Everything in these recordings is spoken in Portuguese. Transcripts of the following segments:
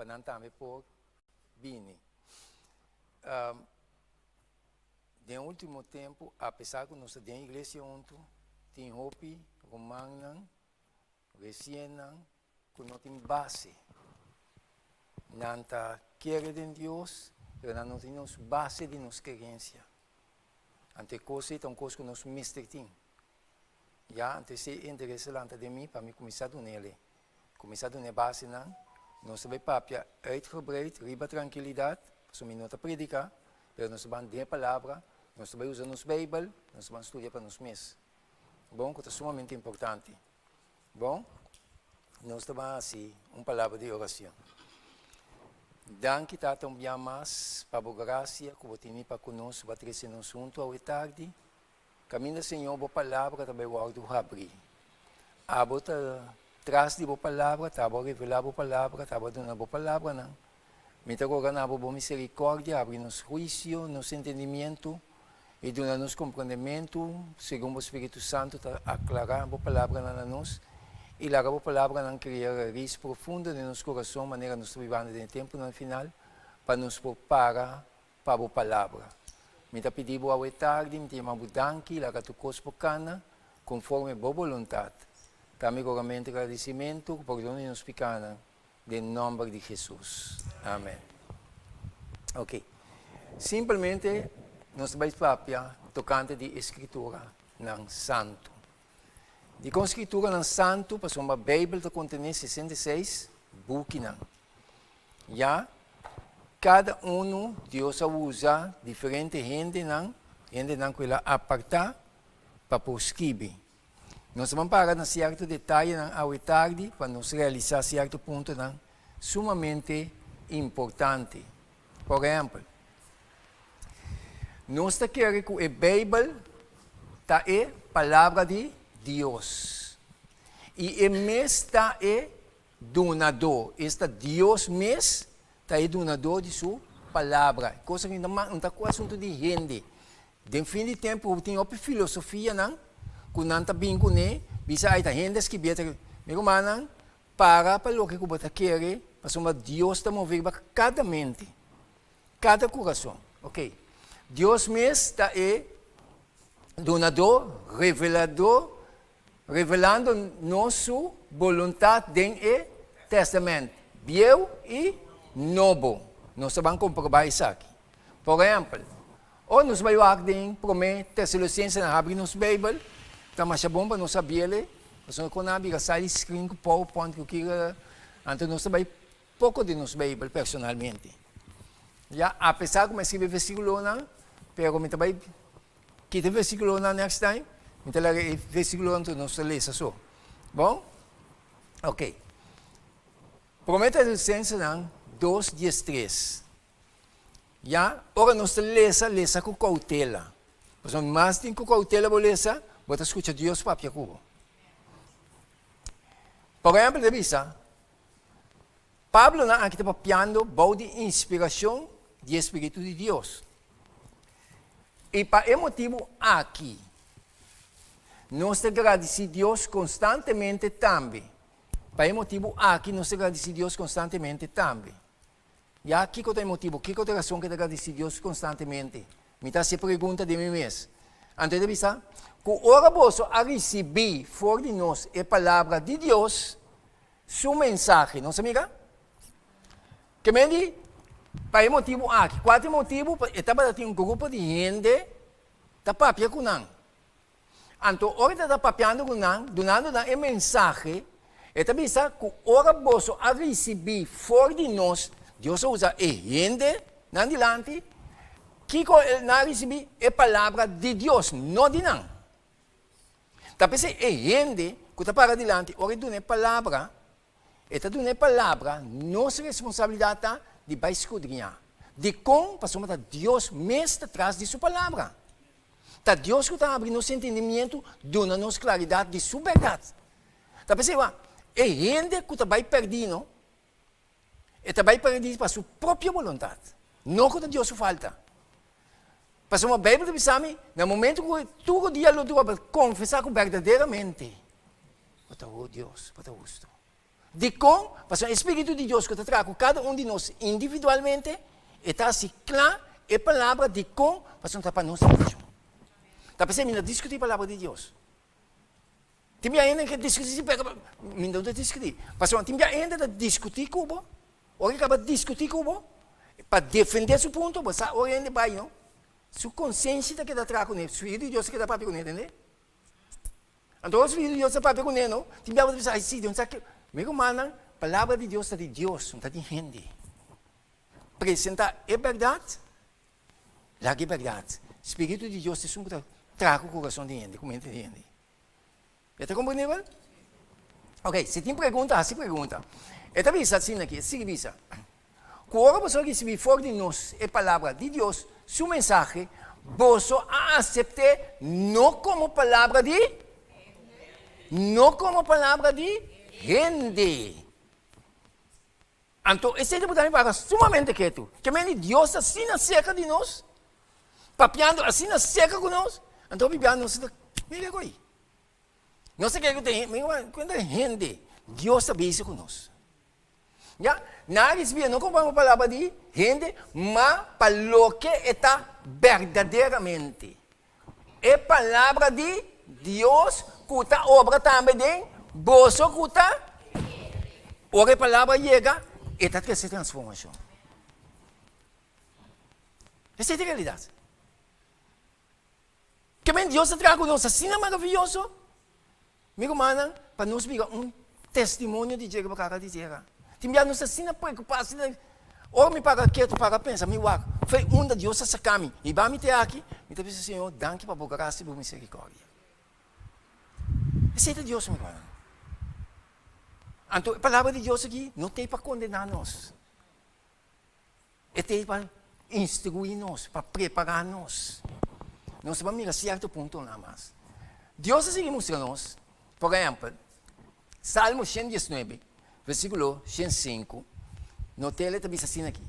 panantame por bini. No último tempo, apesar que nós temos igreja junto, tem hopi, romano, recém, que não tem base. Não está querendo Deus, mas não temos base de nossa crença. Ante coisa, é uma coisa que nós misturamos. Já, ante se interessa lá de mim, para me começar a dar nele. Começar a dar base, não. Nós vamos papia uitgebreid, riba tranquilidade, para nós não predicar, mas nós vamos dar a palavra, nós vamos usar nossa Bíblia, nós vamos estudar para nós mesmos. Bom, que é sumamente importante. Bom, nós vamos assim, uma palavra de oração. Danke tatang biyamas, pabogracia, que você tem para conosco, para trazer nos junto ao tarde. Caminho Senhor, boa palavra, também o ordo abrir. Abota traz de boa palavra, tava revelar boa palavra, tava dando boa palavra, não. Mita agora na boa misericórdia, abre nos juízo, nos entendimento e dona-nos compreendimento, segundo o Espírito Santo, aclarar boa palavra na nós. E lá a boa palavra não criar raiz profunda no nosso coração, maneira nós vivamos no tempo no final, para nos preparar para a boa palavra. Mita pedimos ao tarde, mita mabudanki, lá a tu corpo cana, conforme a boa vontade. Também realmente agradecimento, perdão nos pecados, em nome de Jesus. Amém. Ok. Simplesmente, nós vamos falar tocante de escritura não santo. De com escritura não santo, para uma Bíblia que contém 66 buques. Já, cada um, Deus usa diferente gente que ela aparta para escrever. Nós vamos parar em certo detalhe ao tarde, para nos realizar certo ponto sumamente importante. Por exemplo, nós queremos que a Bíblia está a palavra de Deus. E o mês está é donador. Este Deus mês está é donador de sua palavra. Coisa que não está com assunto de gente. De fim de tempo, tem outra filosofia, não? Que não está bem com ele. Bisa aí, gente que vier, meu irmão, para o que você quer, para Deus está mover para cada mente, cada coração. Ok? Deus mesmo está é donador, revelador, revelando nossa vontade dentro do testamento. Velho e novo. Nós vamos comprovar isso aqui. Por exemplo, ou nós vamos ver em 1 Tessalonicenses, abrir nossa Bíblia, está mais bom para nós saber, nós vamos abrir a sala screen com PowerPoint, que eu quero, então nós vamos ver pouco de nossa Bíblia personalmente. Já, apesar de eu escrever versículo, mas eu também quitar o versículo next time. Então, o versículo antes nós lemos só. Bom? Ok. Promete a licença 2:13. Já? Ora, nós lemos com cautela. Mas mais tem com cautela, você escuta Deus para a cubo. Por exemplo, de vista, Pablo aqui está papiando bom de inspiração do Espírito de Deus. E para esse motivo aqui, nós agradecemos a Deus constantemente também. Para esse motivo aqui, nós agradecemos a Deus constantemente também. E aqui que é o motivo, que é a razão que agradecemos a Deus constantemente? Me está se pergunta de mim mesmo. Antes de vista, que ora você a receber fora de nós a palavra de Deus, sua mensagem, não se amiga? Que me diz? Para esse motivo aqui, quatro motivos, estava tendo um grupo de gente que está papia com nós. Então, ora está papiando com nós, donando a mensagem, e também está que ora você a receber fora de nós, Deus usa a gente, não adiante, que não receber a palavra de Deus, não de nós. Então, se a gente que está para adiante, ora dona a palavra, e está dando a palavra, nossa responsabilidade de vai escudrinhar. De como, passamos a Deus mesmo atrás de sua palavra. Tá Deus que está abrindo nosso entendimento, dando-nos claridade de sua verdade. Tá pensando, é gente que está perdendo, e está perdendo para sua própria vontade. Não que Deus falta. Para uma Bíblia de Psalmi, no momento que todo dia tu vai confessar verdadeiramente, para Deus, para gosto. De com, mas o Espírito de Deus que está trazendo cada um de nós individualmente, está assim claro, é a palavra de com, mas não está para nós. Está pensando em discutir a palavra de Deus. Tem ainda que discutir, não está discutir. Mas tem ainda que discutir com o ou acaba de discutir com o para defender seu ponto, mas hoje ainda vai, não? Sua consciência que está trazendo com ele, o Filho de Deus que está para com ele, entende? Então, os filhos de Deus estão para com ele, não? Tem que pensar, assim, não sabe que... Meu mano, a palavra de Deus está de Deus, não está de gente. Apresentar é verdade, lá que é verdade. O Espírito de Deus é um que traz o coração de gente, como de gente. Está compreendendo? Ok, se tem pergunta, se pergunta. Esta vez assim aqui, se visa. Quando a pessoa que se for de nós é a palavra de Deus, seu mensagem, você aceitar não como palavra de gente. Então, esse é o também para sumamente quieto. Que Deus assim cerca de nós, papiando assim cerca conosco. Então, vivendo nós, mira aí. Não sei o que tem, quando é gente, Deus está bem conosco. Já? Nada não compramos a palavra de gente, mas para o que está verdadeiramente. É a palavra de Deus que está obra também de você que está. Ora a palavra chega, e está que se transformação. Essa é a realidade. Que Deus está trazendo conosco assim é maravilhoso. Meu irmão, para nós viver testemunho de Diego para cada dia. Tem que nos assim preocupar, ou me para quieto para pensar, me uau, foi da Deus a sacar-me, e vai me ter aqui, me diz Senhor, danke para a graça e para a misericórdia. Esse é Deus, meu irmão. Então, a palavra de Deus aqui não tem para condenar nós. É tem para instruir nós, para preparar nós. Nós vamos mirar certo ponto nada mais. Deus assim mostra-nos, por exemplo, Salmo 119, versículo 105, no tele está assim aqui.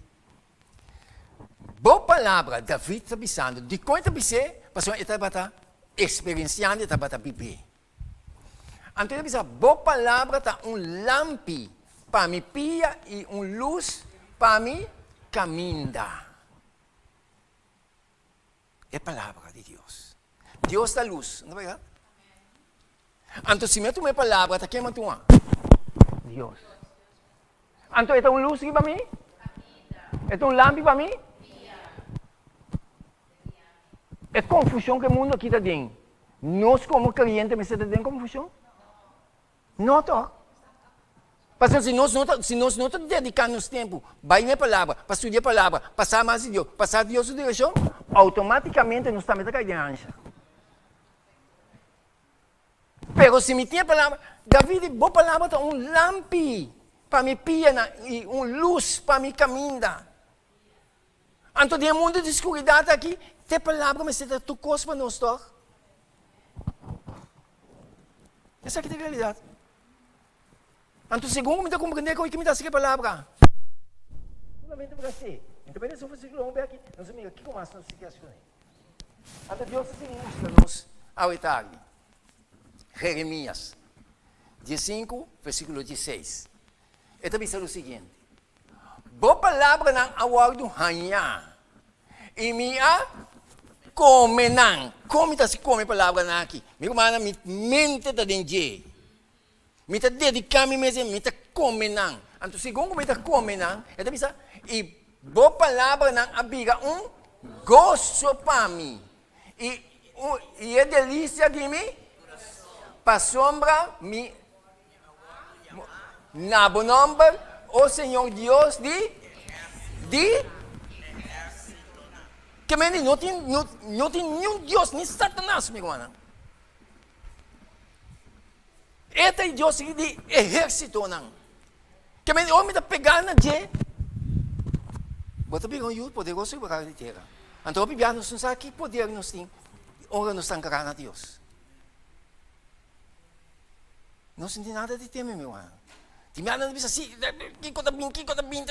Boa palavra, David está pensando, de quanto está pensando, porque ele está experienciando, ele está viver. Então ele pensa, boa palavra está lampi para me pia e luz para me caminhar. É a palavra de Deus. Deus dá luz, não é verdade? Então, se eu tomar a palavra, está queimando uma. Deus. Então, é luz aqui para mim? É lampi para mim? É confusão que o mundo aqui está dentro. Nós, como clientes, me está dentro confusão? Não está. Porque se nós não estamos dedicando nosso tempo, vai na palavra, para estudar a palavra, passar mais de Deus, passar Deus a direção, automaticamente nós estamos a cair de ancha. Pero se me tinha a palavra, David, boa palavra está lampi para me pia e luz para me caminhar. Então, tem um mundo de escuridão aqui, tem palavra, mas você tu coisa para nós, tá? Essa aqui é a realidade. Então, segundo me dá compreender que me dá essa palavra. Solamente para você. Então, bem, se eu fosse aqui, nós vamos aqui com mais, nós ficamos com ele. Então, Deus se mostra-nos ao detalhe. Jeremias 15, versículo 16. Ele também diz o seguinte: boa palavra não aguardo ranha, e me a come não. Como está se come a palavra não aqui? Meu irmão, me mente está dentro. Me está dedicando mesmo, me está come não. Então, segundo me está come não, ele diz, e boa palavra não abriga gosto para mim. E é delícia de mim. Para sombra, na nome, o Senhor Deus que não tem nenhum Deus, nem Satanás, meu irmão. Este é Deus de exército, não. Que o homem está pegando na gente. Bota bem o poderoso para a terra. Então, o Bíblia nos diz que poder nós temos, ora nos sangrará a Deus. Não senti nada de temer, meu irmão. Tem nada de assim, que coisa bem.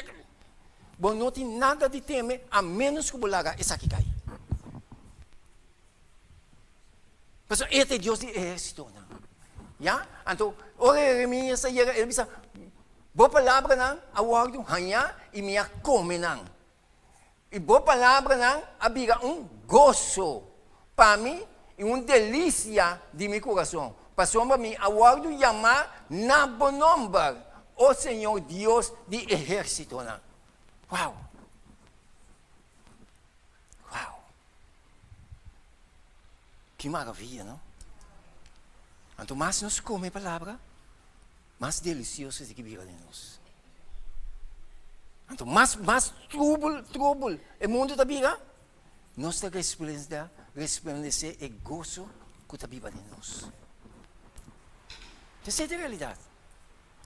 Bom, não tem nada de temer, a menos que o bulaga essa aqui cai. Mas este é Deus de exército, não? Já? Então, ora Jeremias, ele diz, Boa palavra nang awardo hanya e minha come nang. E boa palavra nang abiga gozo para mim e delícia de meu coração. Passou para mim awardo chamar na bom nome o Senhor Deus de exército nang. Uau! Uau! Que maravilha, não? Quanto mais nós comemos a palavra, mais delicioso é que vive em nós. Então, mais trouble, o mundo está viva, nossa resplandecer é gozo que está viva em nós. Essa é a realidade.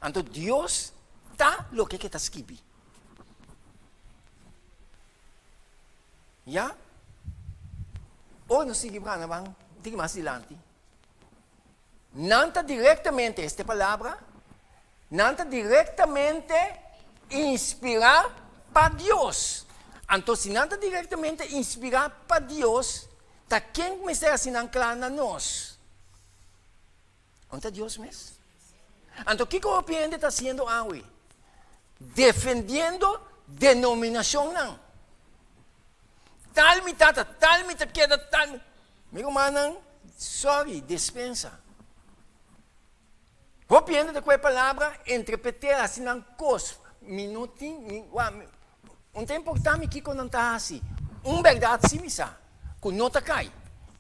Então, Deus está o que está escrito. Já? Ou nós seguimos para nós, diga mais adiante. Não está diretamente esta palavra, não está diretamente inspirar para Deus. Então, se não está diretamente inspirar para Deus, está quem começa a assinar claro na nós? Onde está Deus mesmo? Então, o que o cliente está fazendo hoje? Defendendo denominação não. Tal me queda, tal me... Meu irmão, sorry, dispensa. O cliente de qual palavra, interpretar assim não coisa. Minutinho, é importante que quando está assim, verdade sim, que não está cai.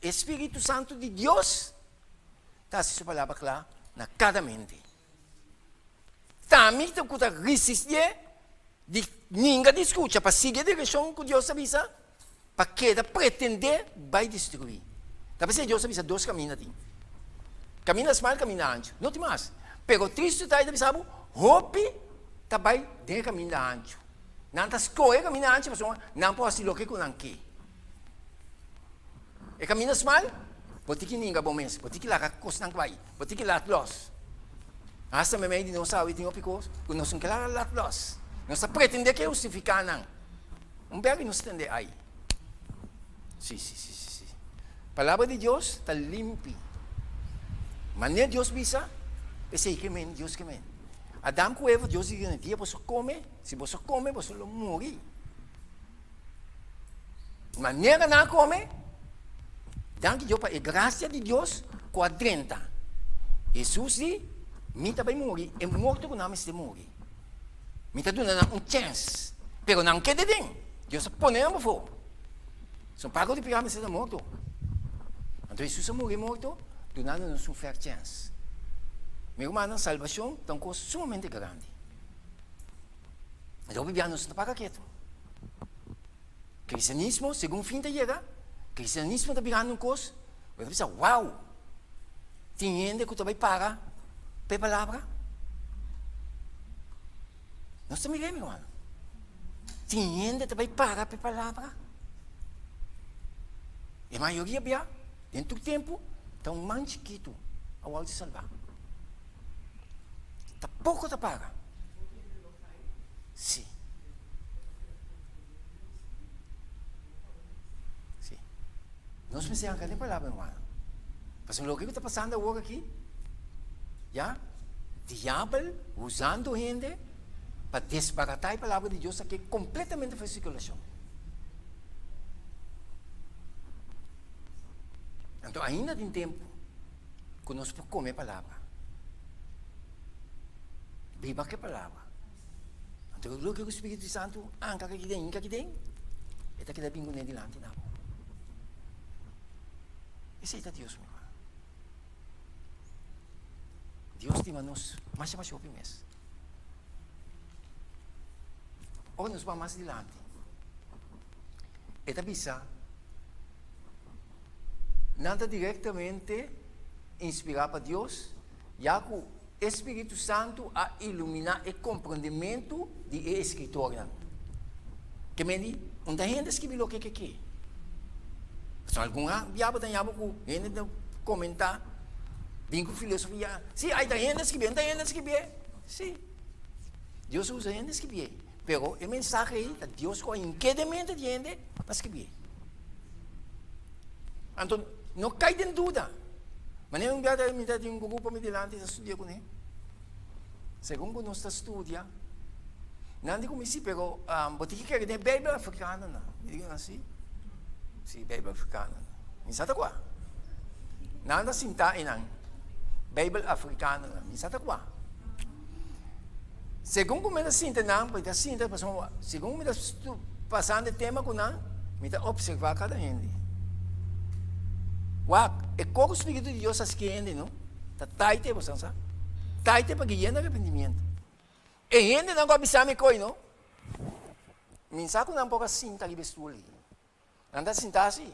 Espírito Santo de Deus, está assim sua palavra clara, na cada mente. Também tem que resistir, ninguém escuta, para seguir a direção que Deus avisa, para que pretender, vai destruir. Tá pensando, Deus avisa dois caminhos aqui. Caminhas mal, caminha ancho. Não tem mais. Pero Cristo está aí, sabe? Hope também de caminho ancho. Não está escolher caminho ancho, mas não pode ser o que não quer. E caminhas mal, pode que ninguém bom mesmo, pode que lá costa não vai, pode que lá los. Hasta me meio de não sabe, tem opicos, que não são que lá los. Não se pretende que justificar não. Bem não se entende aí. Sim. Palavra de Deus está limpa. Maneira Deus visa, pensei que men, Deus que men. Adam com Eva, Deus diz, dia você come, se você come, você não morre. Maneira não come, danke Deus, a graça de Deus, quadrenta. Jesus diz, me também morre, é morto que não me se morre. Me está dando chance, pero não quer de dentro. Deus põe no fogo. São pagos de pegar, me se morto. Então Jesus morto, dando-nos fair chance. Meu irmão, a salvação é uma coisa sumamente grande. Então, vivemos não para quieto. Cristianismo, segundo o fim da chega, cristianismo está virando uma coisa, você pensa, uau, tem gente que também para pela palavra. Nós estamos vendo, meu irmão. Tem gente que também para pela palavra. E a maioria, dentro do tempo, está um man chiquito ao alto de salvar. Está pouco te paga. Sim. Sim. Nós precisamos de palavra, irmão. Mas o que está passando agora aqui? Já? Diabo usando gente para desbaratar a palavra de Deus aqui completamente fora circulação. Então, ainda tem tempo que nós podemos comer a palavra. Viva que a palavra. Então, o que o Espírito Santo anca aqui dentro, é que dá bingo nele delante. Esse é Deus, meu irmão. Deus tem nós mais shopping mesmo. Ou nós vamos mais adiante. Esta visa nada diretamente inspirado para Deus, já que o Espírito Santo a iluminar o compreendimento de Escritura. Que me diz, onde a gente escreve o que é. Se algum diabo tem algo que a gente comentar, vem com filosofia. Sim, aí a gente escreve, sim. Deus usa a gente escrever. Pero o mensagem é Deus com o impedimento de gente para escrever. Então, não cai em dúvida. Mas não me dá um grupo me delante de estudar com ele. segundo nós estudia, não digo assim, pero botiki que é Bíblia africana, não. Digo assim, sim, Bíblia africana. Minsan ta kwa? Nanda sinta inang Bíblia africana, minsan ta kwa? Segundo me da sinta não, porque da sinta segundo me da passando tema com não, me da observar cada gente. É como o Espírito de Deus as que gente, não? Tá taite você sabe? Taite para guiar no arrependimento. E gente não vai me coi, não? Minsan ko não pouca sinta que bestuli. Nanda sinta assim.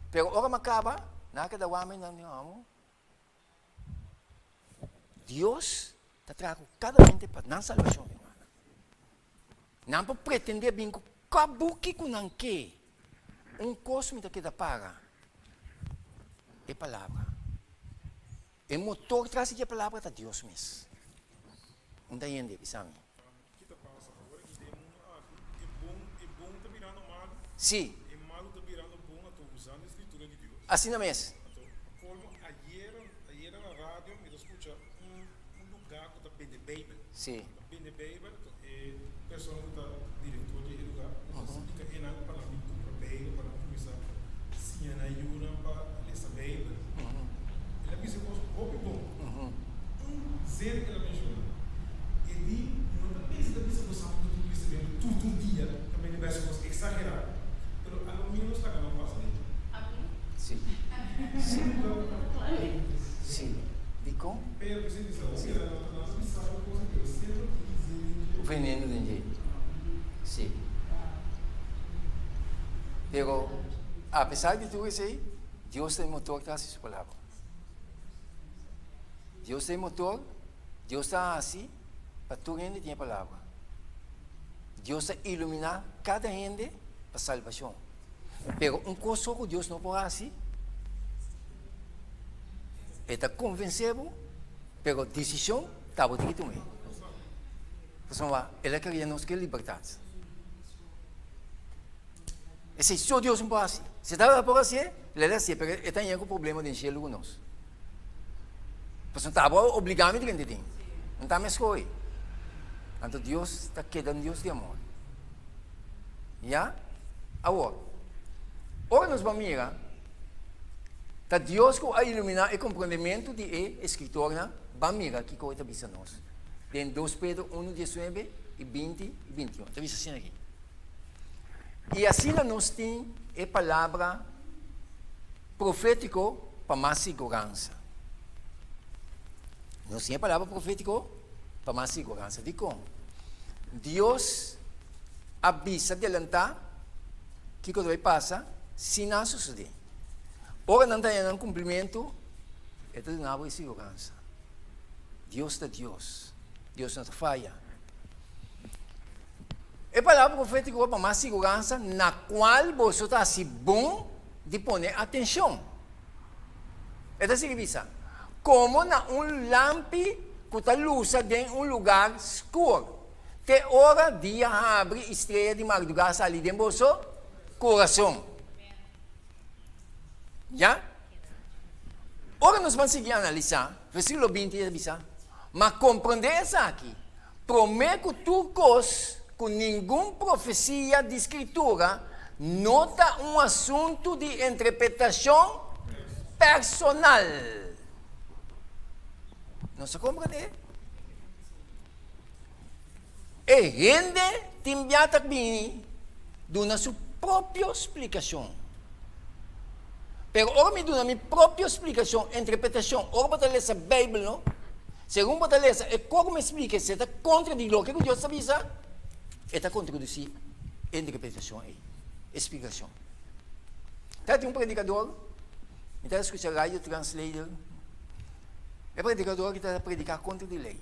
Pero ora macaba, nakadawamin ng amo. Deus tatrago cada mente para não salvação, irmã. Não para pretender bem que kabuki ko nang que cosmo que da paga. É palavra. É motor traz a palavra da Deus mesmo. Não entende, bisami? Sim. Assim não é mesmo. Como ayer na rádio me escuta lugar que está bem de Bíblia. Sim. Bem de Bíblia, pessoa que está diretor de lugar, explica que não para mim para Bíblia para começar se na ajuda para essa Bíblia. Ele me disse coisa bom. Zero que ela menciona. E di não está pensando que você sabe que tu percebendo todo dia também de vez em exagerar. Pero ao menos está ganhando passa dele. Sim. Sim. Sim. Dico? O veneno de jeito. Sim. Pero, apesar de tudo isso aí, Deus tem motor atrás de sua palavra. Deus tem motor, Deus está assim, para toda gente tem a palavra. Deus está iluminar cada gente para a salvação. Pero coisa que Deus não pode assim, está convencido, pero decisão está por dentro também. Então, ele queria nos que liberdade. Esse é só Deus não pode assim. Se está por assim, ele é assim, porque ele tem um problema de encher o nosso. Então, está obrigado a entender. Não está mais coisa. Então, Deus está quedando Deus de amor. Já? Agora, ora nós vamos mirar, tá Deus que a iluminar o compreendimento de escritor, vamos mirar que coisa bisa nós. Tem 2 Pedro 1, 19 e 20 e 21. Está vista assim aqui. E assim nós temos a palavra profética para mais segurança. Nós temos a palavra profética para mais segurança. De como? Deus avisa adelantar que coisa vai passar se não suceder. Ora não tem um cumprimento, é tudo não é segurança. Deus é Deus. Deus não falha. É palavra profética para mais segurança, na qual você está assim bom de pôr atenção. É assim que diz. Como na lampe que está luz em lugar escuro. Te hora dia abre estrela de madrugada ali dentro do seu coração. Já? Ora nós vamos seguir a analisar. Versículo 20 diz. Mas compreender isso aqui. Prometo tu coisas com nenhuma profecia de escritura nota um assunto de interpretação personal. Não se compreende? E gente timbiata bini dona sua própria explicação. Pero ora me dona minha própria explicação, interpretação. Ora para ler a Bíblia, não? Segundo para ler, é como me explica se está contra de lo que Deus avisa, está contra de interpretação e explicação. Tem um predicador, está escutando rádio translator, é predicador que está a predicar contra a lei,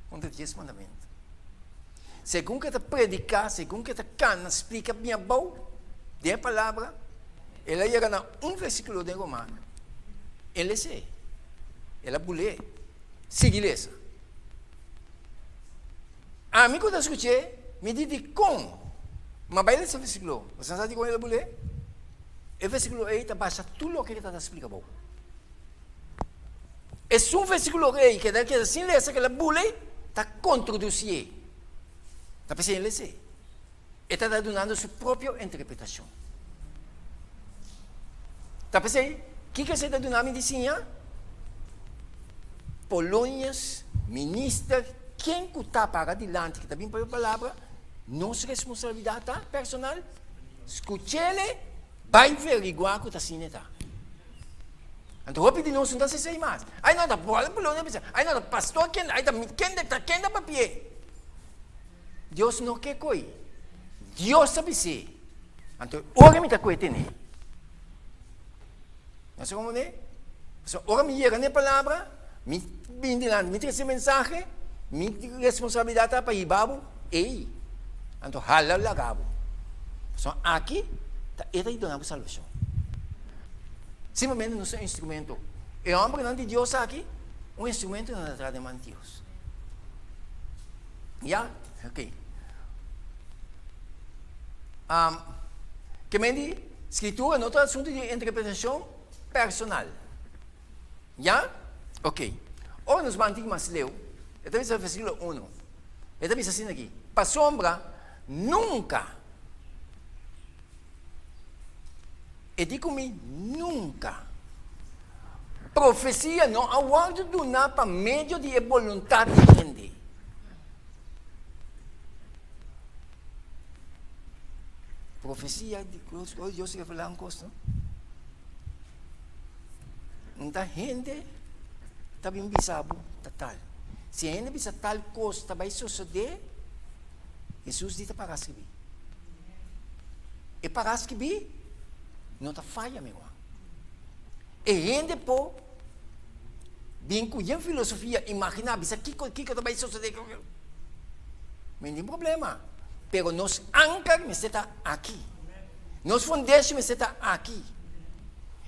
contra os 10 mandamentos. Segundo que está predicar, segundo que está cana, explica bem bom, de a palavra, ele chega na versículo de Romano. Ele sei, ele bulê, siga essa. A mim quando eu escutei, me diz como, mas vai ler esse versículo, você sabe como ele bulê? O versículo 8 baixa tudo o que ele está explicando. É um versículo que assim ler essa que ele bulê, está contraduzir. Está pensando ele sei. Está dando sua própria interpretação. Está pensando? O que você está dando a medicinha? Polônias, ministro, quem que está para adiante, que está bem para a palavra, nossa responsabilidade tá, personal, escute-le, vai averiguar o que está sendo. Então, o de nós não se mais. Aí não está bola, aí não está pastor, quem está papel. Deus não quer coi. Deus sabe se. Então, ora me está coitando. Não sei como é? Ora me chega na palavra, me bindilan, me traz mensagem, me responsabilidade para ir babo, ei. Então, halal lagabo. So, aqui, está aí dando a salvação. Simplesmente não é um instrumento. E o homem de Deus aqui, um instrumento não é de mão de Deus. Já? Ok. Que me diz, escritura, outro assunto de interpretação personal. Já? Ok. Ora, nos mantém mais leu. Eu também sei o versículo 1. Eu também sei assim aqui. Para sombra, nunca. E digo-me, nunca. Profecia não há guarda do nada para meio de vontade de gente. Profecia de Deus, Deus quer falar uma coisa. Então, gente, está bem bisabo, tal. Se a gente bisa tal coisa vai suceder, Jesus diz para escrever. E para escrever, não está falha, meu irmão. E gente, pô, bem com a filosofia, imaginar, bisa que vai suceder. Não tem problema. Pero nos ancar me está aqui. Nos fundation me está aqui.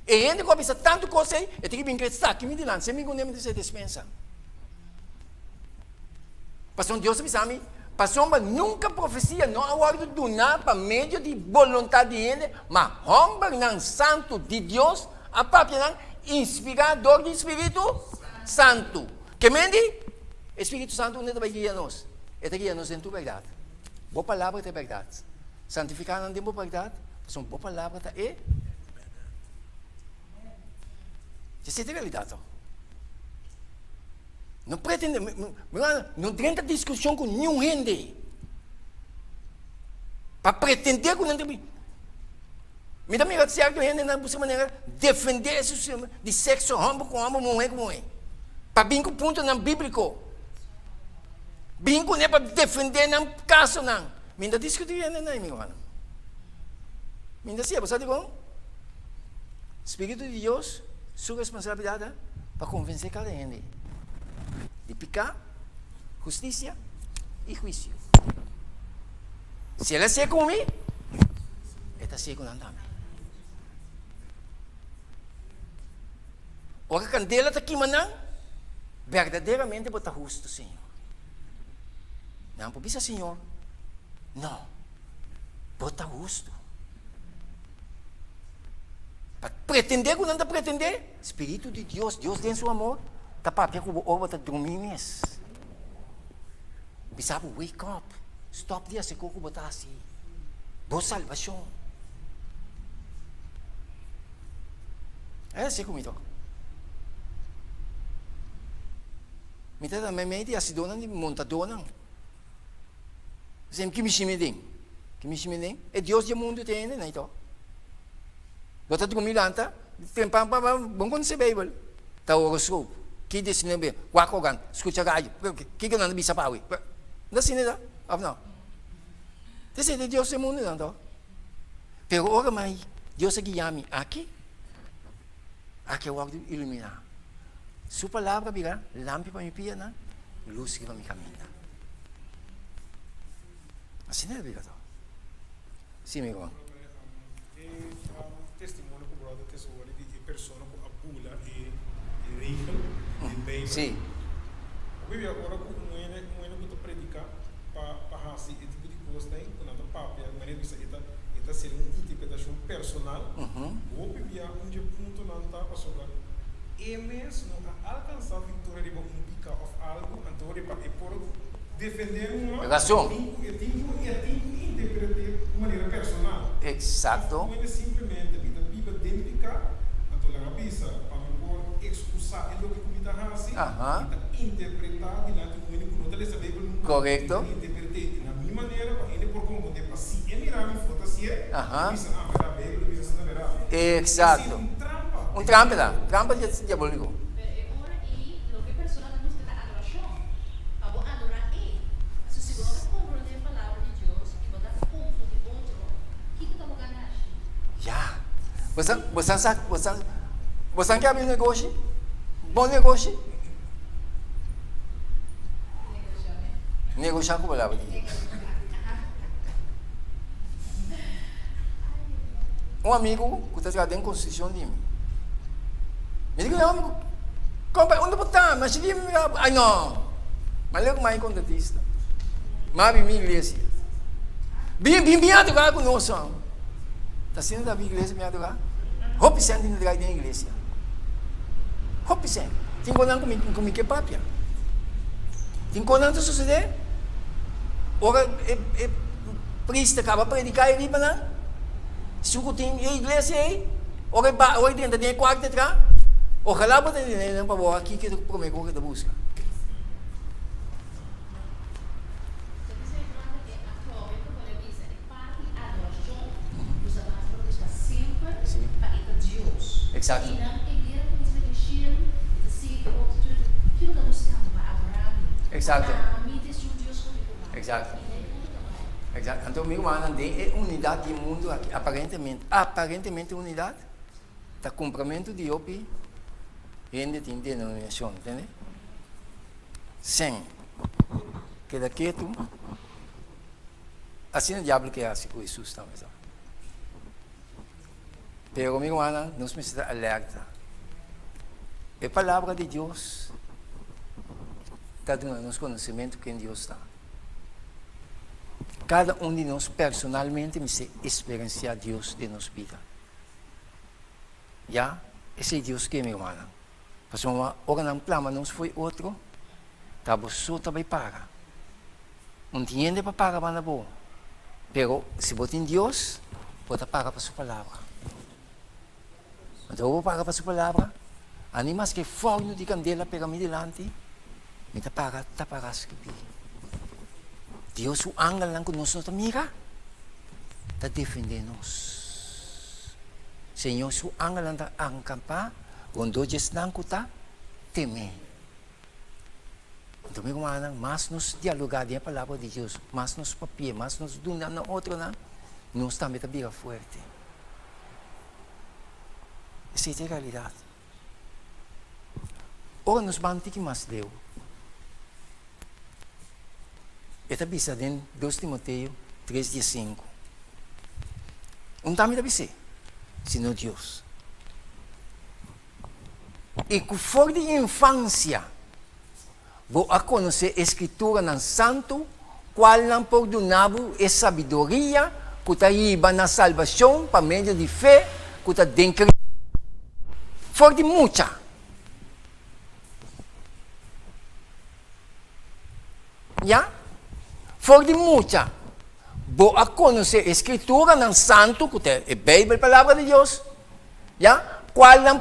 E gente que pensa tanto coisa, eu tenho que vir está aqui me dilan, sem me conhecer de ser dispensa. Pastor Deus me sabe, pastor nunca profecia não aguardo do nada para meio de vontade de gente, mas homem não santo de Deus, a própria não inspirador do Espírito Santo. Que mente? Espírito Santo não vai guiar-nos, ele guia-nos em tua verdade. Boa palavra é verdade. Santificar não tem boa verdade, mas uma boa palavra é. Isso é a realidade. Não pretende, não tenta discussão com nenhum gente. Para pretender que não tem. Me dá melhor certo gente na busca maneira defender esse sistema de sexo homem com homem, mulher com mulher. Para vir com ponto não bíblico. Bingo não é para defender não caso não. Me dá discutir não, meu irmão. Me dá sim, você digo? Espírito de Deus, sua responsabilidade para convencer cada gente de pecar, justiça e juízo. Se ela se come, ela se come também. Ora, quando ela está aqui, verdadeiramente bota justo, Senhor. Não, por isso, Senhor, não, bota justo. Para pretender que não está pretender, Espírito de Deus, Deus tem seu amor, está para ver que o ovo está dormindo. Bisa wake up, stop dia se coco botar assim, boa salvação. É assim comigo. Me dá também meio de acidona de montadona. Sempre que me chimedem, é Deus do mundo tem, né, então. Bota tu milanta, tem bom quando se Bible. Tá o horoscopo. Que diz não bem, quacogan, escuta gaio. Que não bisa paui. Não assim nada, não. Esse é Deus do mundo não. Pero ora mais, Deus é guiame aqui. Aqui eu vou iluminar. Sua palavra virá lâmpada para me pia, luz que vai me caminhar. Assim é, obrigado. Sim, meu irmão. Testemunho que o brother tesouro de pessoa que apula e regel e bem. Sim. O que agora com o que tu predica para assim esse tipo de coisa tem quando o papo a maneira que está sendo uma interpretação personal. O que via ponto não está para sobrar. E mesmo não alcançar a vitória de um pica of algo, então para por defendendo uma Razão. e interpretar de maneira personal. Exato. Não é simplesmente a Bíblia identifica, então a cabeça para não excusar o que comida assim, interpretar de lá que o não está sabendo Correto. interpretar na minha maneira para ele por como poder para si é mirar me foto assim é, bisa na vera bem, bisa na vera. Exato. Um trampa. Trampa diabólico. Já. Você quer abrir um negócio? Bom negócio? Negociar com a palavra de Deus. Um amigo que está trabalhando em construção de mim. Me diga, não, amigo, compra, onde botar? Mas se ele ai não. Mas eu mais contratista. Mas minha igreja. Bem adorar conosco. Está sendo da minha igreja me adorar? Hope sendo na igreja. Hope sendo. Tem conan comigo que papia. Tem conan to suceder? Ora, priest acaba predicar e riba na? Suco tem igreja aí? Ora, dentro tem quarto atrás? Ojalá ba tayo nila ng pabawa, kikita ko may kita busca. Exacto. Exacto. Exacto. Exacto. Então, meu irmão, é unidade do mundo aqui, aparentemente unidade, está cumprimento de OPI, gente tem denominação, entende? Sem, queda quieto, assim o diabo que hace com Jesus também. Pero, meu irmão, nós precisamos alerta. A palavra de Deus está dando-nos conhecimento quem Deus está. Cada um de nós personalmente me se experienciar Deus de nossa vida. Já? Esse é Deus que é meu irmão. Mas uma hora não plama, não foi outro. Estava só também paga. Não tinha para pagar para boa. Pero se você tem Deus, pode pagar para sua palavra. Então eu vou pagar para sua palavra. Animas que fogo de candela pega me delante. Me paga escrever. Deus o angal lang conosco ta mira. Ta defender-nos. Senhor, o angal lang ta angkampa. Quando Deus lang ko ta teme. Então, meu irmão, mas nos dialogar com a palavra de Deus, mas nos papel, mas nos dunar na outra, nós também ta biga forte. Essa é a realidade. Ora, nos mantik mas Deus. Esta bisa din 2 Timoteo 3:5. Também bisa, sino Deus. E com for de infância, vou a conhecer a escritura ng santo, qual não perdonado é sabedoria, que ta iba na salvação, para meio de fé, que ta den Cristo. For de mucha. Ya? For de mucha. Vou a conhecer a escritura ng santo, que é a Bíblia, a palavra de Deus. Ya? Qual não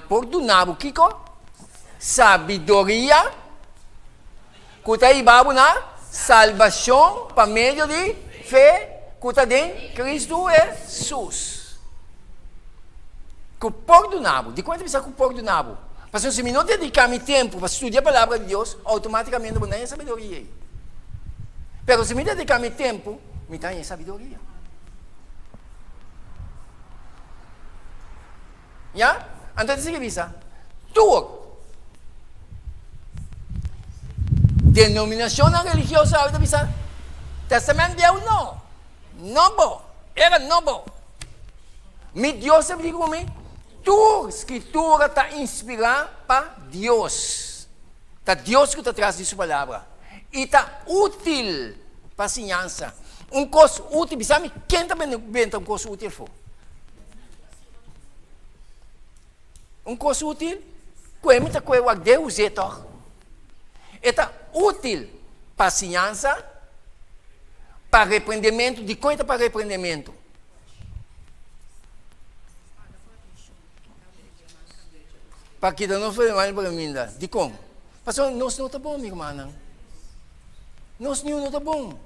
perdonado, Kiko? Sabedoria, que ta iba na salvação, para meio de fé, que ta den Cristo Jesus. Que perdonado. De quanto pensa que perdonado? Mas se eu não dedicar meu tempo para estudar a palavra de Deus, automaticamente eu não tenho sabedoria. Mas se eu dedicar meu tempo, eu tenho sabedoria. Já? Então, o que pensa? Tu, denominação religiosa, você pensa? Testamento de Deus, não. Não, era não. Mi Deus se diz comigo. Tua escritura está inspirada para Deus. Está Deus que está atrás de sua palavra. E está útil para a ensinança. Coisa útil, sabe? Quem também inventa coisa útil for? Coisa útil? Coisa que Deus é. Está útil para ensinança, para repreendimento, de coisa para repreendimento. Para que não foi mal para mim, de como? Pastor, nós não está bom, minha irmã. Nós não está bom.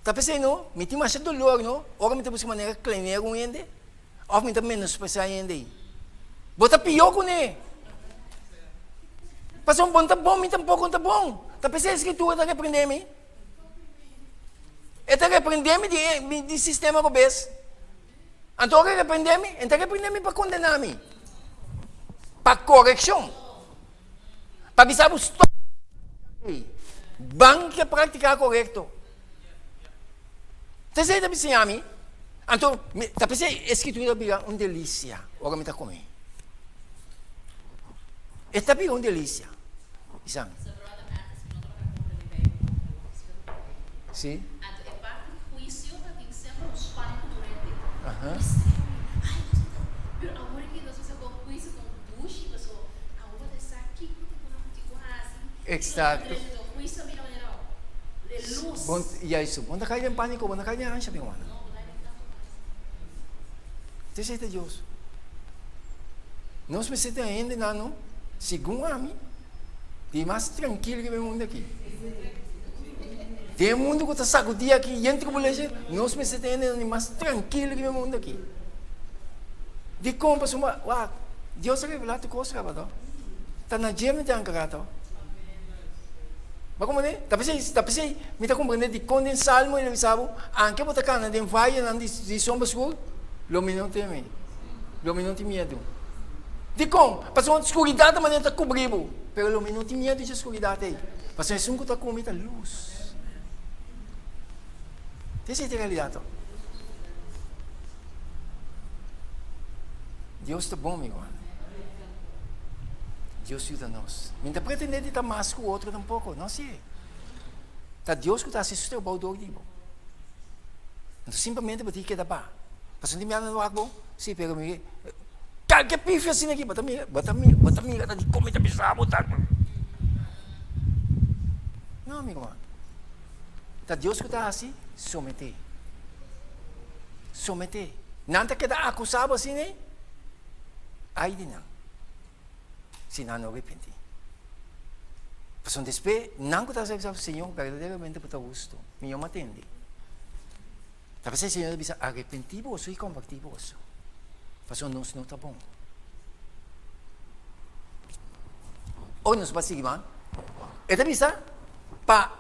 Tá pensando, não? Me tem mais dolor, não? Ora me tem buscar maneira cleaner com ele, ou me tem menos especial ainda. Bota pior com ele. Pastor, bom tá bom, me tem pouco tá bom. Tá pensando a escritura tá repreendendo-me? Está repreendendo-me de sistema obeso. Então, repreender-me? Então, repreender-me para condenar-me. Para correção. Para avisar os vão que praticar correto. Você está pensando a mim? Então, está pensando a escritura é uma delícia. Agora me está comendo. Esta é uma delícia. Isang. Sim. Exato. Bom, e é isso. Bom, cair em pânico, bom, cair em ansia, meu irmão. Você é Deus. Nós precisamos ainda, não? Segundo a mim, de mais tranquilo que o mundo aqui. Tem um mundo que está sacudindo aqui, e entre tribulação, nós precisamos ainda de mais tranquilo que o mundo aqui. De como, pessoal, Deus revelado coisas, rapaz. Está na gema de ancarata. Mas como é? Tá pensando, me está compreendendo de quando em Salmo ele sabe, anche você cana de vai de sombra escura, lo não tem medo. De como? Passou uma escuridão da maneira de cobrir, pero lo não tem medo de escuridão aí. Passou isso que está com muita luz. Essa é a realidade. Deus está bom, meu irmão. Deus ajuda nós. Não está pretendendo estar mais que o outro tampouco, não sei. Está Deus que está assistindo ao baldo de bom. Então, simplesmente, você quer dar pá. Passou de minha no água, sim, pega me. Que pifia assim aqui, bota minha, está de como está pensando, botar. Não, amigo, mano. Está Deus que está assim, someter. Nada que está acusado assim, né? Aí de não. Se não arrepender. Mas depois, não que está dizendo, Senhor, verdadeiramente para o gosto. Me atende. Talvez o Senhor diz, arrepentivo e convertivo. Mas não está bom. Ou nós vamos seguir, mano. Esta vista, para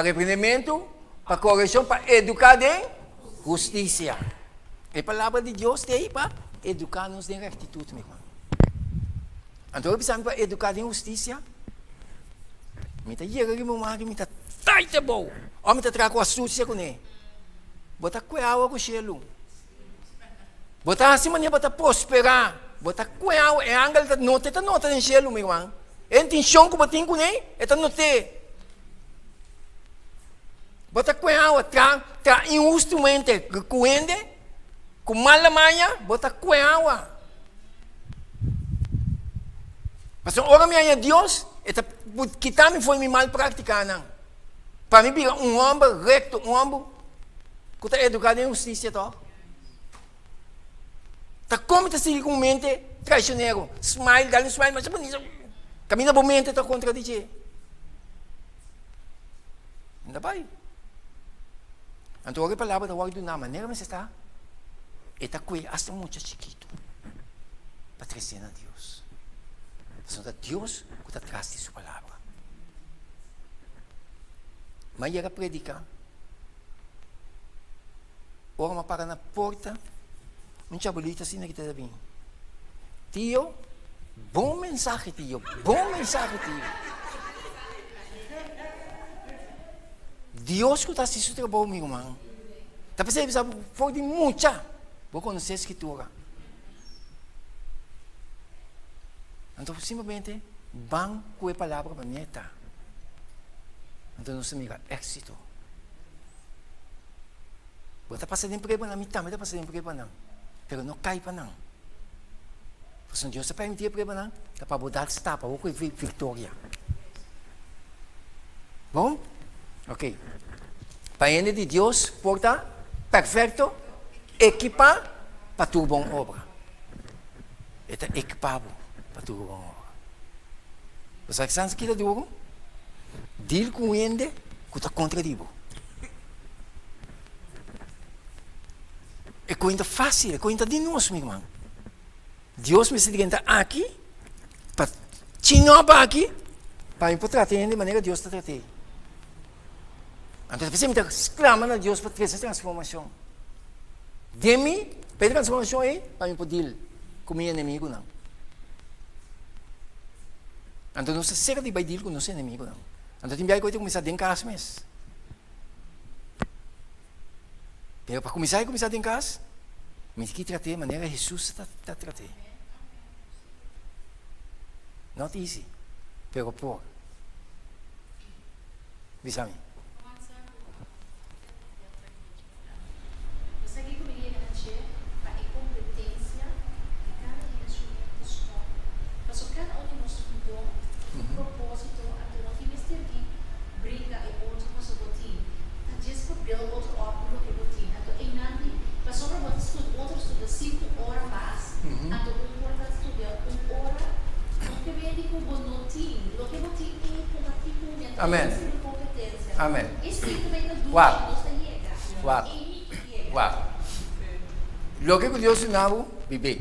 repreendimento, para correção, para educar em justiça. A palavra de Deus tem para educar-nos em rectitude, meu irmão. Então, eu preciso para educar em justiça. Me está chegando aqui, meu irmão, me está taita bom. Ou me está trazendo a sucia com ele. Bota cuidado com o gelo. Bota assim, maneira, bota prosperar. Bota cuidado, é ângulo, está nota em gelo, meu irmão. A intenção que botem com ele, está notando. Bota cuidado, tra injustamente, recuende. Com mala manha, bota cuidado. Mas agora minha Deus, que também foi me mal praticar, não. Para mim, um homem reto, um homem que está educado em justiça, tá? Tá como está se com mente traicioneiro, smile, dá-lhe um smile, mas caminha por mente, está contradizer. Ainda vai. Então, agora a palavra da de uma maneira, mas está. Está cuidando hasta muito chiquito. Para trazer a Deus. Então, é Deus que está atrás de sua palavra. Mas era predicar. Ora, uma para na porta. Um chabolito assim, que está vindo. Tio, bom mensagem, tio. Bom mensagem, tio. Deus que está assistindo o trabalho, meu irmão. Está pensando, foi de muita. Vou conhecer a escritura. Então, simplesmente, vão com a palavra bonita. Então, nós temos êxito. Vou estar passando emprego na mitad, está passando emprego não. pero não cai para não. Se Deus se permitir para não, dá para botar estapa, ou com vitória. Bom? Ok. Paine de Deus porta perfeito, equipa para tua boa obra. Está equipado para tua boa obra. Você sabe que é duro? Deal com ele que está contra ele. É coisa fácil, é coisa de nós, meu irmão. Deus me diz aqui, para tinhar aqui, para tratar de maneira que Deus está tratando. Então, você me exclama a Deus para fazer essa transformação. De mim, para a transformação é para eu poder com meu inimigo, não. Então, não se serve de vai com o nosso inimigo, não. Então, tem que começar a ter casa mesmo. Pero para começar a ter casa, me tem que tratar de maneira que Jesus está tratando. Not easy, pero por. Bisami. Amen. Amen. Wow. Wow. Wow. Lo que Deus ensinou, viver.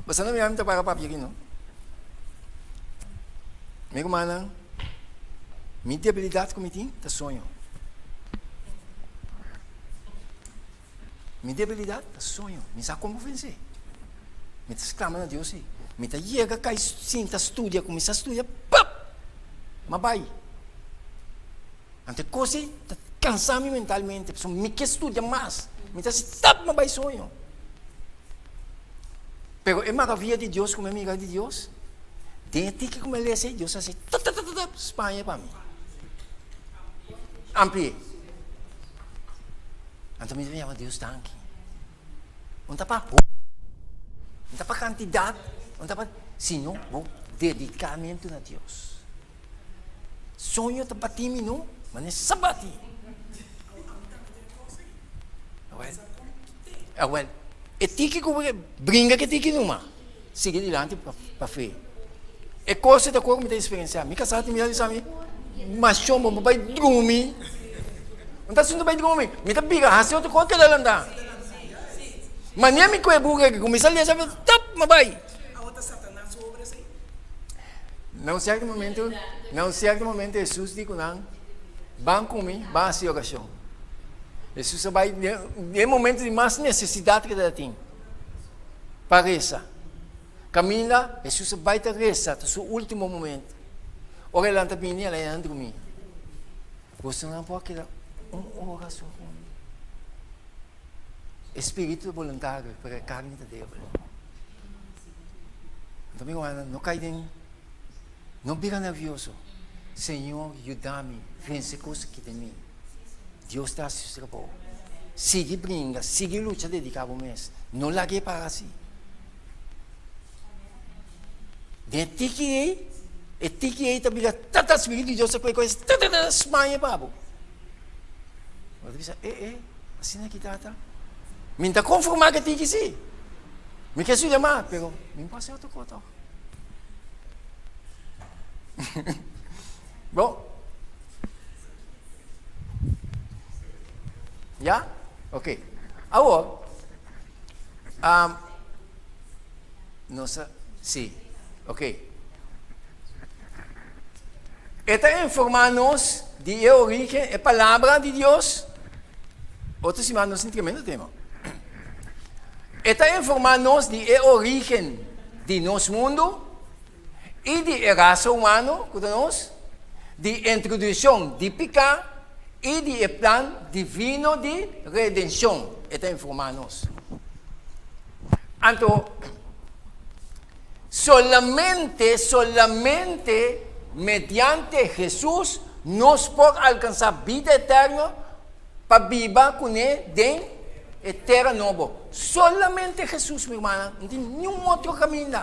Você não me ama para papi aqui, não? Meu irmão, minha debilidade como tem, tá sonho. Minha debilidade, tá sonho. Me sabe como vencer. Me está exclamando a Deus, sim. Me está chega, cai, sim, está estudia, começa a estudar, pap! Mas vai. Ante coisa, está cansado mentalmente, me quer estudar mais. Me está assim, tap, mas vai sonho. Pero é maravilha de Deus, como é amiga de Deus. Desde que como ele é, Deus assim, Espanha para mim. Amplie. Então me chama Deus está aqui. Não está para não está para quantidade, não está para senão o dedicamento a Deus. Sonho está para ti, não, mas é sabati. Well, é tiki que brinca que tiki numa, siga adiante para fé. É coisa da coisa que me tem experiência. Me casado me diz a mim, mas chama, vai dormir. Não está sendo vai dormir. Me está biga, assim outra coisa que ela anda. Mas nem me coebuga que começa a ler, já top, mas vai. A outra Satanás sobre assim. Não certo momento, Jesus diz não, vão comigo, vão assim a oração. Jesus vai, é momento de mais necessidade que ela tem. Para rezar. Camila, Jesus vai te rezar, no seu último momento. Ora ela está vindo, ela anda comigo. Você não pode quedar uma oração comigo. Espírito voluntário para a carne de Deus. Então, meu irmão, não cai dentro. Não fica nervioso. Senhor, ajuda-me, vence coisas que de mim. Deus está a se bom. Siga brinca, siga luta dedicada ao mês. Não largue para assim. De tiki também tata Espírito de Deus foi coisa tata esmaia babo. Você diz, assim na kitata. Minta conformar que tiki sim. Me quer sujar mais, pero me passa outro coto. Bom. Já? Ok. Agora, nossa, sim. Ok. Está informando-nos de a origem, a palavra de Deus. Outros irmãos não tremendo tema. Está informando-nos de a origem de nosso mundo e de a raça humana, de introdução de pecado e de plano divino de redenção. Está informando-nos. Então, solamente mediante Jesús nos pode alcançar vida eterna para viva con él de eterno nuevo. Solamente Jesús, mi hermana, no tiene ningún otro camino.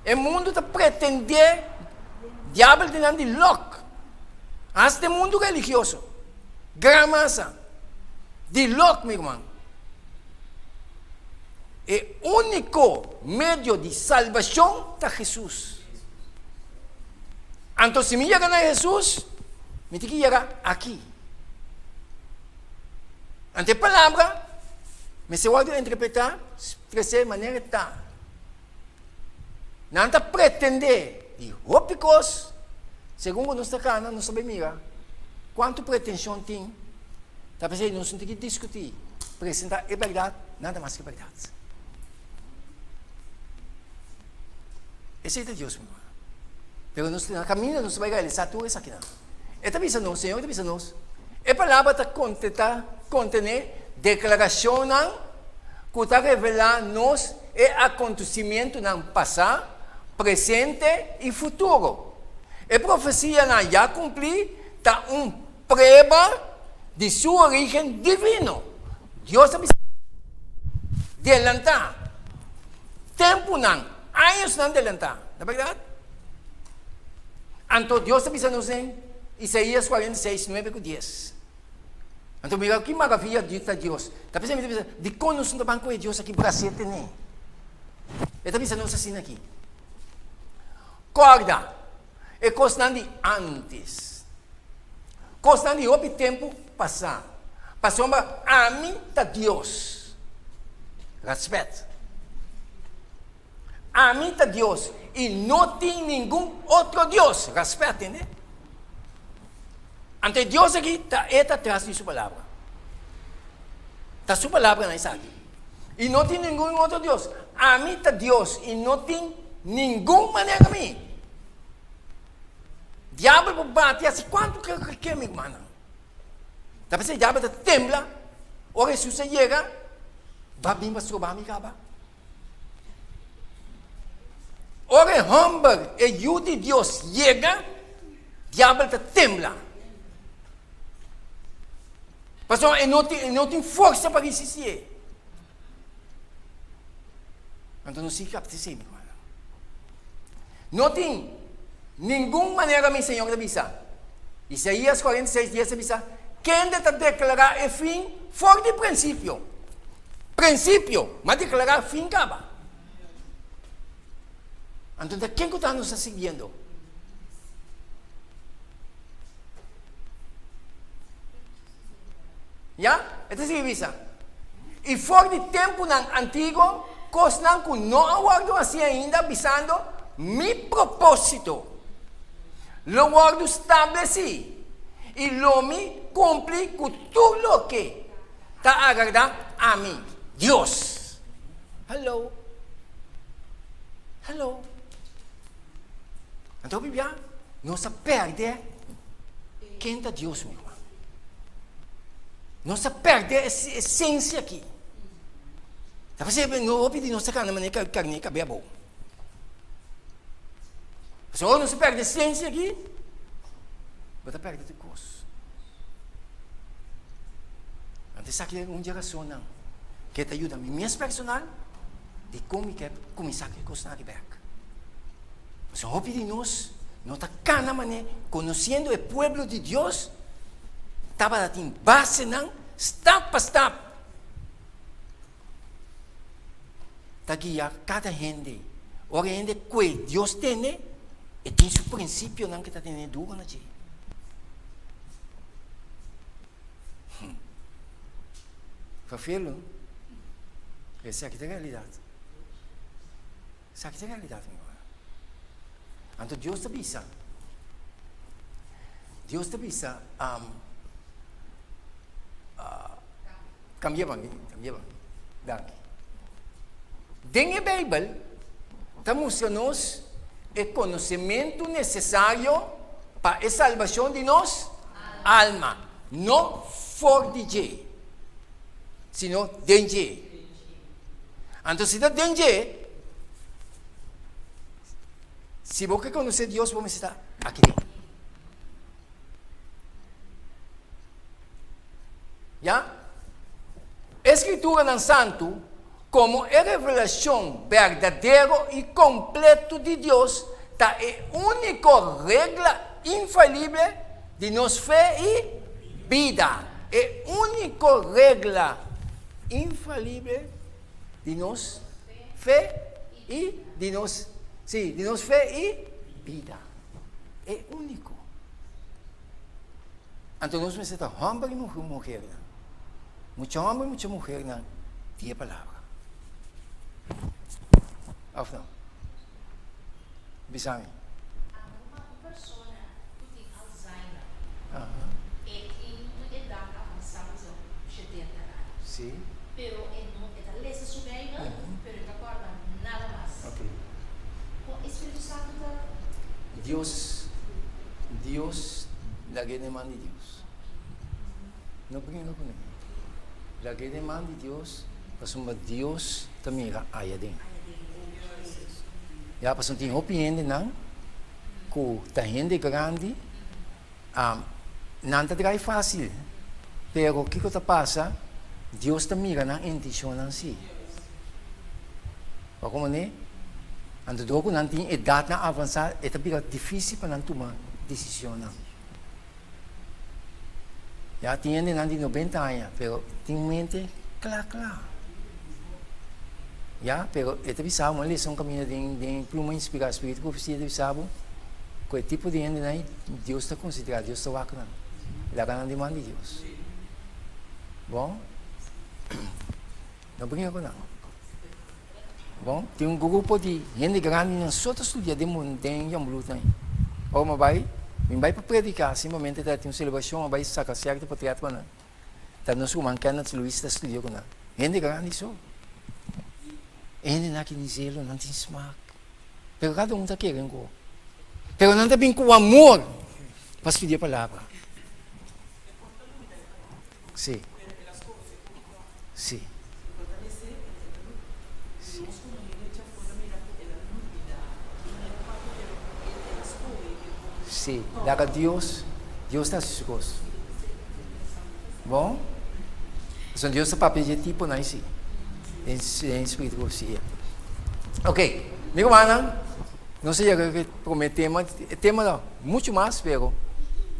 El mundo te pretende, diablo te dan de loco. Hasta el mundo religioso, gran masa, de loco, mi hermano. El único medio de salvación está Jesús. Entonces, si me llegan a Jesús, me tiene que llegar aquí. Ante palabra, me se va a interpretar de manera está. Não está pretender, e ópicos, segundo nossa cana, não sabe mira, quanto pretensão tem, está pensando, nós temos que discutir, apresentar a verdade, nada mais que a verdade. Esse é Deus, meu irmão. Mas nós na caminho, nós vamos realizar tudo isso aqui. Está pensando, o Senhor está pensando, a palavra está contém declaração que está revelando-nos o acontecimento no passado, presente e futuro. A profecia já cumpri, está prova de sua origem divino. Deus está adelantar. Tempo não, anos não adelantar. Não é verdade? Então, Deus está dizendo em Isaías 46, 9 e 10. Então, mira que maravilha de Deus. Está pensando, de conosco no banco de Deus aqui, Brasil, tem. Ele está pensando assim aqui. Corda, é constante antes. Constante o tempo passado. Passou a mim está Deus. Respeito. A mim está Deus. E não tem nenhum outro Deus. Respeito, né? Ante Deus aqui está atrás de sua palavra. Está sua palavra não está aqui. E não tem nenhum outro Deus. A mim está Deus. E não tem nenhuma maneira a mim. Diabo bate assim, quanto que é, minha irmã? Está pensando, diabo está tembla. O Jesus chega, vai vir para sua me acaba. Ora, humble, e ajuda de Deus chega, diabo está tembla. Pastor, ele não tem força para resistir. Então, não se capta assim, meu irmão. Não tem nenhuma maneira, meu Senhor, de avisar. Isaías 46, 10 avisa, quem deve declarar o fim fora de princípio. Princípio, mas declarar fim acaba. Então, quem que está nos seguindo? Já? Então, se avisa. E fora de tempo antigo, coisas que não aguardo assim ainda, avisando, mi propósito. Lo guardo estabeleci. E lo me cumpre com tudo o que está agradando a mim. Deus. Hello. Hello. Então, Bíblia, não se perde quem é Deus, meu irmão. Não se perde essa essência aqui. Está fazendo, não ouve de nossa carne, mas carne, cabelo bom. Se não se perde a essência aqui, você perde de coisa. Antes aqui é uma geração que te ajuda a mim, minha personal, de como começar a coisa na Quebec. Se não ouve de nós, não está cada maneira, conhecendo o povo de Deus, estava em base, não, step by step. Está guiar cada gente. Ora, gente que Deus tem, e tem seu princípio, não que está tendo dúvida aqui. Fafelo, essa aqui é a realidade. Essa aqui é a realidade, meu irmão. Então, Deus te avisa. Deus te avisa. Cambia bang. Daqui. Dentro da Bíblia, estamos o conhecimento necessário para a salvação de nossa alma. Não for de G, sino de G. Então, se está de G, se você conhecer Deus, vamos estar aqui dentro. Ya? Escritura ng Santo, como é revelação verdadeiro e completo de Deus, tá é única regra infalível de nossa fé e vida. É única regra infalível de nossa fé e de nossa fé e vida. É único. Então nós precisamos homem e mulher. Muito homem e muita mulher na tia palavra. Of não? Bisami. Uma pessoa que tem Alzheimer e tem uma idade avançada, 70 anos. Sim. Pero não é da lesa subeira, pero não acorda nada mais. Ok. O Espírito Santo da Deus, lagi naman de Deus. Não brinca com ele. Lagi naman de Deus, pasumba Deus também aya din. Ya pasum ting opinion nang ku tahende grande, não tá fácil. Pero o que está passa? Deus também mira na intenção ng si. O como ne? Ando dogo nanti edad na avançar, é também difícil para não tomar decisão não. Já tinha nanti 90 anos, pero tem mente claro. Ya, pero é também sabe uma lição caminho de pluma inspirar espírito que precisa de saber que tipo de gente aí Deus está considerado, Deus está vacando. Lá can demanda de Deus. Bom? Não brinca com não. Bom, tem grupo de gente grande na sua estudia de mundo tem um luta aí. Ou mas vai para predicar, simplesmente tem uma celebração, vai sacar certo para teatro não. Tá nos mancando de Luís da estudio com não. Gente grande só. Gente naquele zelo não tem smack. Pero cada um está querendo. Pero não tem com amor para estudar a palavra. Sim. Sim. Sim, daga Deus está seguro. Bom? Então Deus está para pedir tipo não sim. Em espírito profecia. Ok, meu irmão, não sei o que prometer, mas tema não, muito mais, pero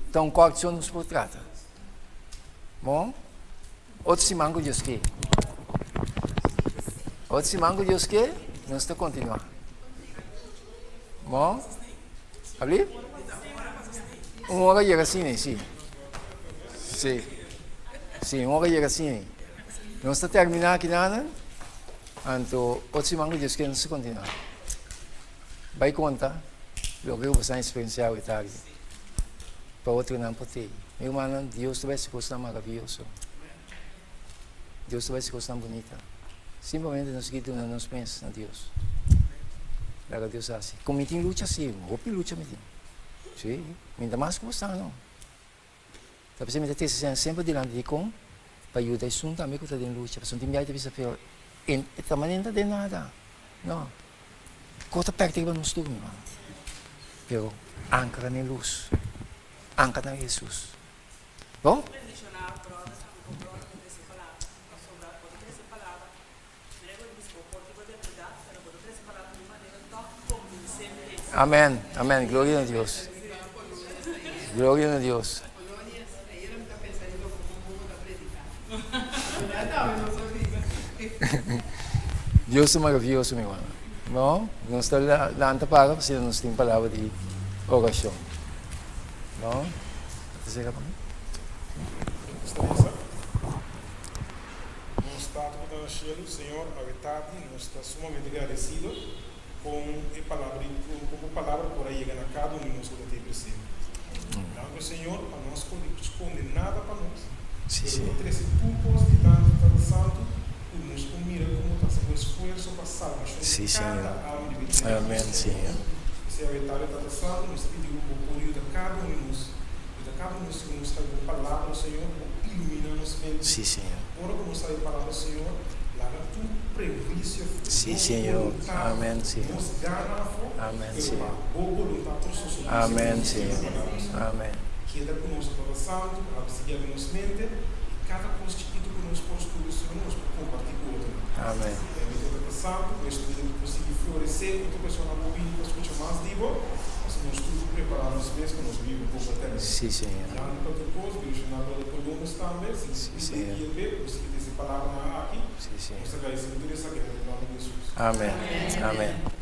então correção nos por trata. Bom? Outro simango Deus que. Outro simango Deus que, nós está continuar. Bom? Ali? Uma hora chega assim, sim. Sim. Sim, uma hora chega assim. Nós está terminar aqui nada. Então, outro simango Deus que nós continuar. Vai conta, o que você experienciar e tal. Para outro não pode. Meu irmão, Deus vai se gostar maravilhoso. Deus vai se gostar bonita. Simplesmente nós queremos nos pensar em Deus. Lá Deus assim. Como tem luta assim, roupa luta me tem. Sim, ainda mais que você não. Então, você me tem sempre diante de com, para ajudar isso também que está em luta. Porque não tem mais de saber, também não tem nada. Não. Conta perto que vamos dormir, irmão. Pero, ancra na luz. Ancra na Jesus. Bom? Amém. Amém. Glória a Deus. Glória a Deus. Deus é maravilhoso, meu irmão. Bom, nós estamos lá para porque nós temos palavra de oração. Bom, você quer falar? Nós estamos no cielo, Senhor, a verdade, nós estamos sumamente agradecidos com a palavra por aí chegar na cada um de nós que tem presente. Então, Senhor, para nós esconde nada para nós. Sim, sim. Não ter esse pulpos de tanto santo, nos mira como está sendo esforço para salvação Sim, de Senhor. cada alma de vida. Amém, Senhor. Se a verdade está santo, nos pedimos o apoio de cada um de nós. De cada um de nós que nos está com a palavra, Senhor, ilumina nos mentes. Sim, Senhor. Ora como sai a palavra, Senhor, larga tu prejuízo. Sim, Senhor. Amém, Senhor. Nos gana a fome. Amém, Senhor. Boa voluntade por sua Amém, Senhor. Amém. Queda conosco todo santo, para seguir nos mente, e cada coisa chiquito que nós podemos estudar, nós podemos compartilhar com outro. Amém. É santo, o estudo conseguir florescer, outra pessoa não ouvir, para escutar mais digo, mas nós tudo preparamos mesmo que nós vivemos um pouco até. Sim, Senhor. Já não outra coisa, que eu chamava de podemos também, se Senhor. conseguir ver, conseguir essa palavra aqui, Sim, Senhor. nós agradecemos tudo isso aqui, em nome de Jesus. Amém. Amém.